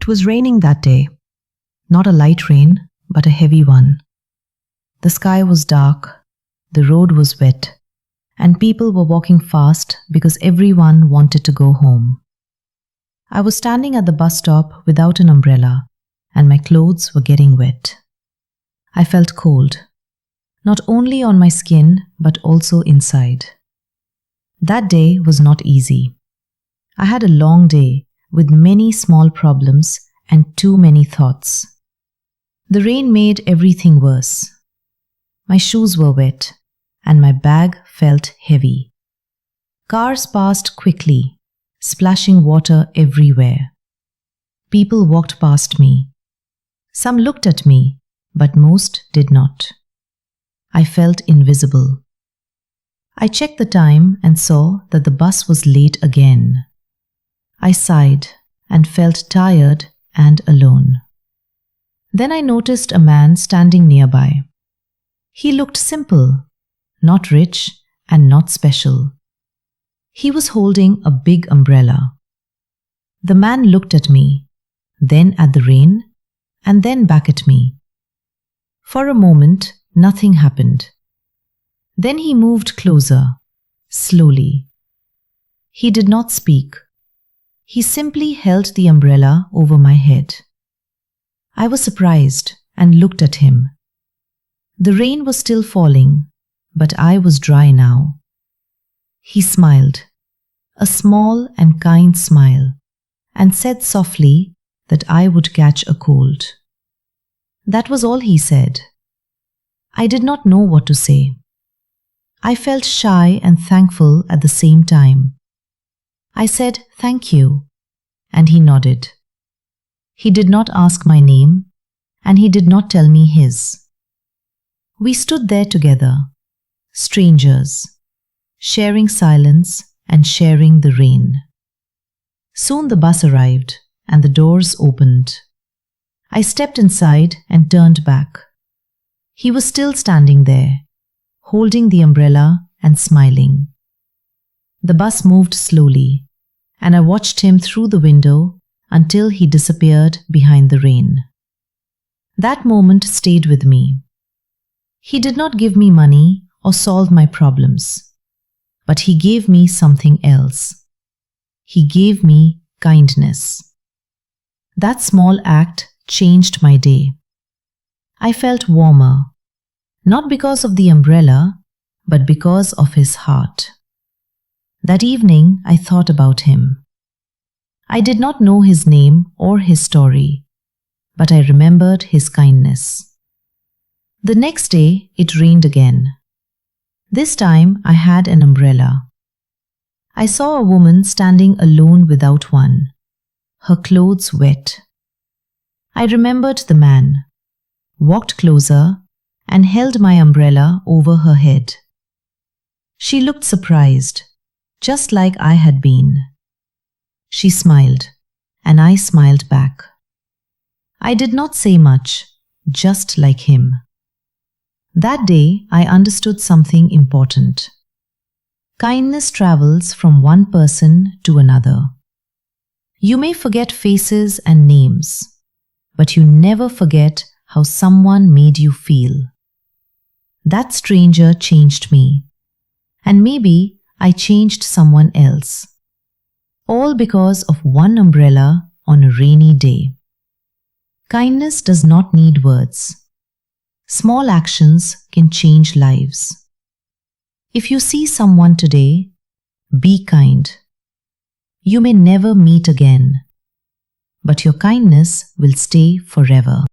It was raining that day. Not a light rain, but a heavy one. The sky was dark, the road was wet, and people were walking fast because everyone wanted to go home. I was standing at the bus stop without an umbrella, and my clothes were getting wet. I felt cold, not only on my skin but also inside. That day was not easy. I had a long day with many small problems and too many thoughts. The rain made everything worse. My shoes were wet and my bag felt heavy. Cars passed quickly, splashing water everywhere. People walked past me. Some looked at me, but most did not. I felt invisible. I checked the time and saw that the bus was late again. I sighed and felt tired and alone. Then I noticed a man standing nearby. He looked simple, not rich and not special. He was holding a big umbrella. The man looked at me, then at the rain, and then back at me. For a moment, nothing happened. Then he moved closer, slowly. He did not speak. He simply held the umbrella over my head. I was surprised and looked at him. The rain was still falling, but I was dry now. He smiled, a small and kind smile, and said softly that I would catch a cold. That was all he said. I did not know what to say. I felt shy and thankful at the same time. I said, "Thank you," and he nodded. He did not ask my name, and he did not tell me his. We stood there together, strangers, sharing silence and sharing the rain. Soon the bus arrived and the doors opened. I stepped inside and turned back. He was still standing there, holding the umbrella and smiling. The bus moved slowly, and I watched him through the window until he disappeared behind the rain. That moment stayed with me. He did not give me money or solve my problems, but he gave me something else. He gave me kindness. That small act changed my day. I felt warmer, not because of the umbrella, but because of his heart. That evening, I thought about him. I did not know his name or his story, but I remembered his kindness. The next day, it rained again. This time, I had an umbrella. I saw a woman standing alone without one, her clothes wet. I remembered the man, walked closer, and held my umbrella over her head. She looked surprised, just like I had been. She smiled, and I smiled back. I did not say much, just like him. That day, I understood something important. Kindness travels from one person to another. You may forget faces and names, but you never forget how someone made you feel. That stranger changed me, and maybe I changed someone else. All because of one umbrella on a rainy day. Kindness does not need words. Small actions can change lives. If you see someone today, be kind. You may never meet again, but your kindness will stay forever.